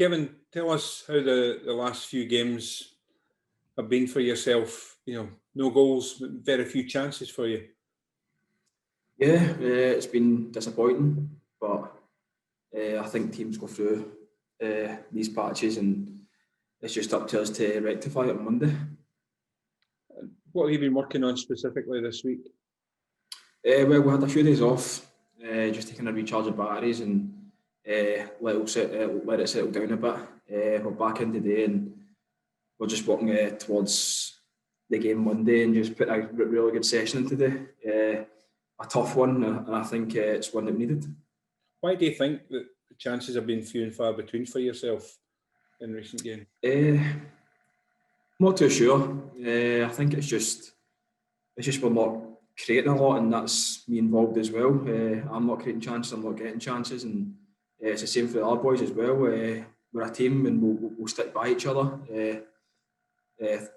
Kevin, tell us how the last few games have been for yourself. No goals, very few chances for you. Yeah, it's been disappointing, but I think teams go through these patches, and it's just up to us to rectify it on Monday. What have you been working on specifically this week? Well, we had a few days off, just to kind of recharge the batteries and let it settle down a bit. We're back in today, and we're just working towards the game Monday and just put a really good session in today. A tough one, and I think it's one that we needed. Why do you think that the chances have been few and far between for yourself in recent games? Not too sure. I think it's just we're not creating a lot, and that's me involved as well. I'm not creating chances, I'm not getting chances, and it's the same for the other boys as well. We're a team, and we'll stick by each other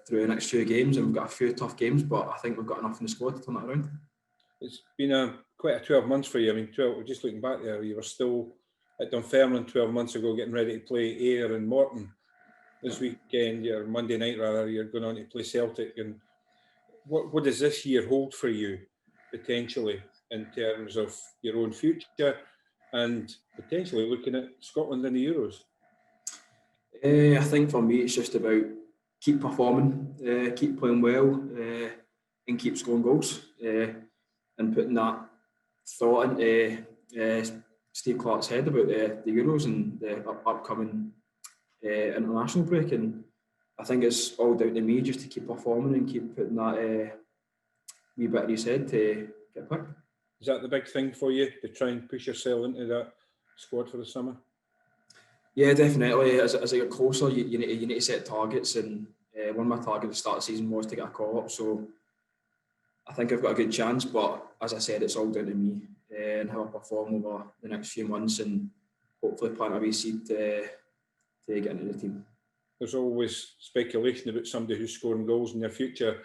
through the next few games, and we've got a few tough games, but I think we've got enough in the squad to turn it around. It's been quite a 12 months for you. I mean, just looking back there, you were still at Dunfermline 12 months ago, getting ready to play Ayr and Morton. This weekend, Monday night rather, you're going on to play Celtic. And what does this year hold for you, potentially, in terms of your own future and potentially looking at Scotland in the Euros? I think for me, it's just about keep performing, keep playing well, and keep scoring goals, and putting that thought into Steve Clarke's head about the Euros and the upcoming international break. And I think it's all down to me just to keep performing and keep putting that wee bit in his head to get picked. Is that the big thing for you, to try and push yourself into that squad for the summer? Yeah, definitely. As I get closer, you need to set targets, and one of my targets at the start of the season was to get a call up. So I think I've got a good chance, but as I said, it's all down to me and how I perform over the next few months, and hopefully plant a wee seed to get into the team. There's always speculation about somebody who's scoring goals in their future.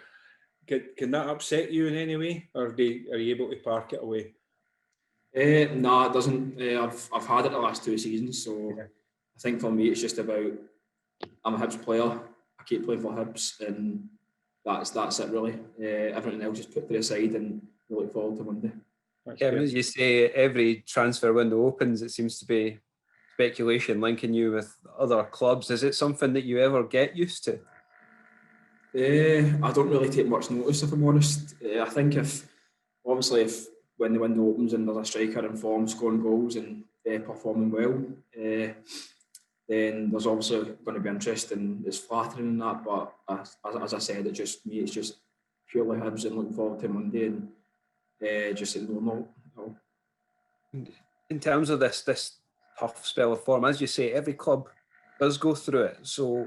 Can that upset you in any way, or are you able to park it away? No, it doesn't. I've had it the last 2 seasons, so I think for me it's just about, I'm a Hibs player. I keep playing for Hibs, and that's it really. Everything else is put to the side, and we look forward to Monday. Kevin, as you say, every transfer window opens, it seems to be speculation linking you with other clubs. Is it something that you ever get used to? I don't really take much notice, if I'm honest. I think if when the window opens and there's a striker in form, scoring goals and performing well, then there's obviously going to be interest, and it's flattering in that. But as I said, it's just purely Hibs and looking forward to Monday, and just no. In terms of this tough spell of form, as you say, every club does go through it. So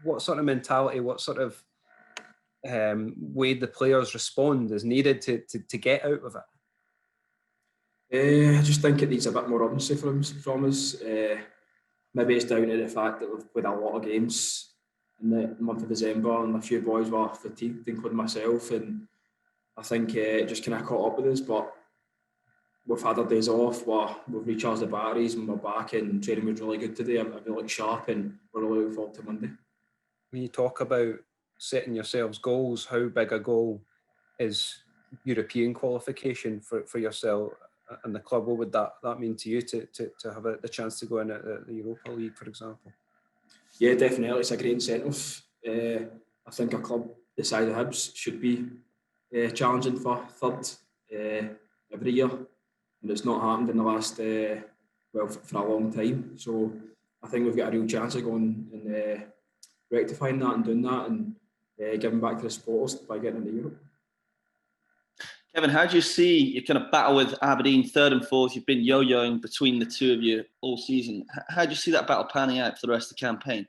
what sort of mentality, what sort of way the players respond is needed to get out of it? I just think it needs a bit more urgency from us. Maybe it's down to the fact that we've played a lot of games in the month of December, and a few boys were fatigued, including myself, and I think it just kind of caught up with us. But we've had our days off, we've recharged the batteries, and we're back, and training was really good today. I feel like sharp, and we're really looking forward to Monday. When you talk about setting yourselves goals, how big a goal is European qualification for yourself and the club? What would that mean to you to have the chance to go in at the Europa League, for example? Yeah, definitely. It's a great incentive. I think a club the size of Hibs should be challenging for third every year, and it's not happened in the last for a long time. So I think we've got a real chance of going and rectifying that and doing that, and giving back to the supporters by getting into Europe. Kevin, how do you see your kind of battle with Aberdeen, third and fourth? You've been yo-yoing between the two of you all season. How do you see that battle panning out for the rest of the campaign?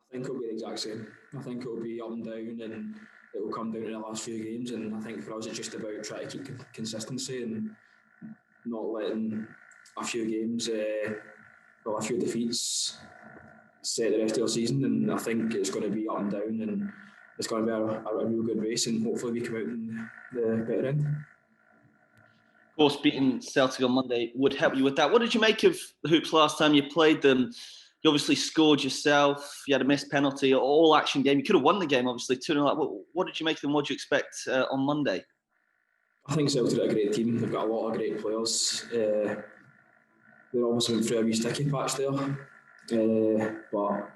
I think it'll be the exact same. I think it'll be up and down, and it will come down to the last few games. And I think for us, it's just about trying to keep consistency and not letting a few games, a few defeats set the rest of the season. And I think it's going to be up and down, and it's going to be a real good race, and hopefully we come out in the better end. Of course, beating Celtic on Monday would help you with that. What did you make of the Hoops last time you played them? You obviously scored yourself. You had a missed penalty, all action game. You could have won the game, obviously, 2-0. What did you make of them? What did you expect on Monday? I think Celtic are a great team. They've got a lot of great players. They're obviously going through a wee sticky patch there, but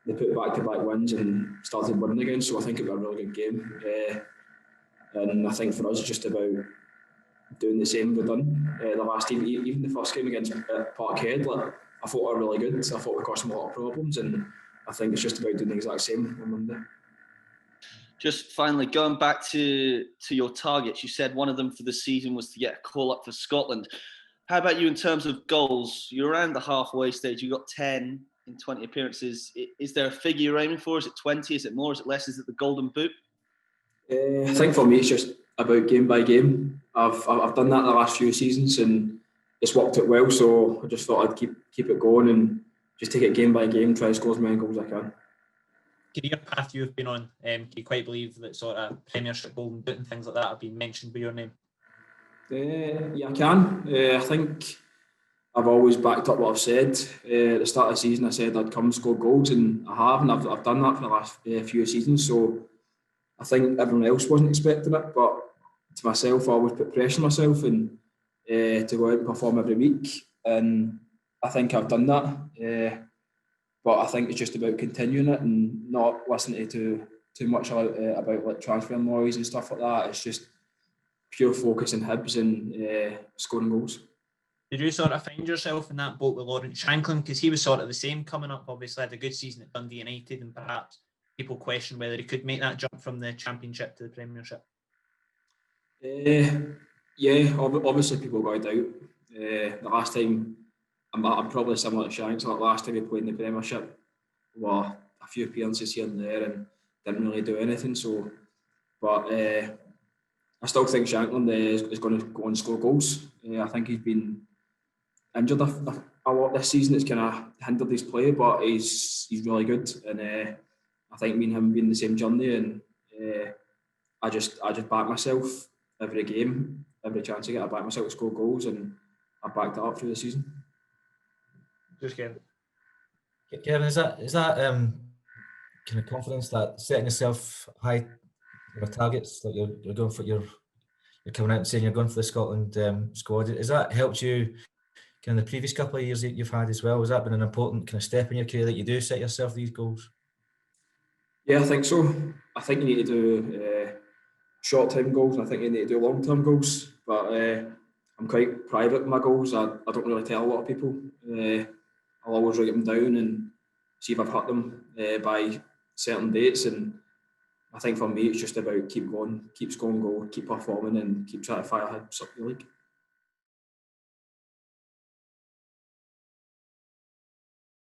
they put back-to-back wins and started winning again. So I think it was a really good game. And I think for us, it's just about doing the same we've done the last team. Even the first game against Parkhead, like, I thought we were really good. I thought we caused them a lot of problems, and I think it's just about doing the exact same on Monday. Just finally, going back to your targets, you said one of them for the season was to get a call up for Scotland. How about you in terms of goals? You're around the halfway stage. You got 10 in 20 appearances. Is there a figure you're aiming for? Is it 20? Is it more? Is it less? Is it the golden boot? I think for me, it's just about game by game. I've done that the last few seasons, and it's worked out well. So I just thought I'd keep it going and just take it game by game, try to score as many goals as I can. Career path you've been on, can you quite believe that sort of Premiership golden boot and things like that have been mentioned by your name? Yeah, I can. I think I've always backed up what I've said. At the start of the season, I said I'd come score goals, and I have, and I've done that for the last few seasons. So I think everyone else wasn't expecting it, but to myself, I always put pressure on myself and to go out and perform every week, and I think I've done that. But I think it's just about continuing it and not listening to too much about like transfer noise and stuff like that. It's just pure focus on Hibs and scoring goals. Did you sort of find yourself in that boat with Lawrence Shanklin? Because he was sort of the same coming up, obviously had a good season at Dundee United, and perhaps people question whether he could make that jump from the Championship to the Premiership. Yeah, obviously people got a doubt. The last time, I'm probably similar to Shanks, like last time he played in the Premiership, well, a few appearances here and there and didn't really do anything. So, but I still think Shanklin is going to go and score goals. I think he's been injured a lot this season. It's kind of hindered his play, but he's really good. And I think me and him being the same journey, and I just back myself every game, every chance I get. I back myself to score goals, and I backed it up through the season. Just Kevin. Kevin, is that kind of confidence that setting yourself high targets, that you're going for you're coming out and saying you're going for the Scotland squad? Has that helped you kind of the previous couple of years that you've had as well? Has that been an important kind of step in your career that you do set yourself these goals? Yeah, I think so. I think you need to do short-term goals, and I think you need to do long-term goals. But I'm quite private with my goals. I don't really tell a lot of people. I'll always write them down and see if I've hit them by certain dates. And I think for me, it's just about keep going, keep scoring goals, keep performing, and keep trying to fire Hibs up the league.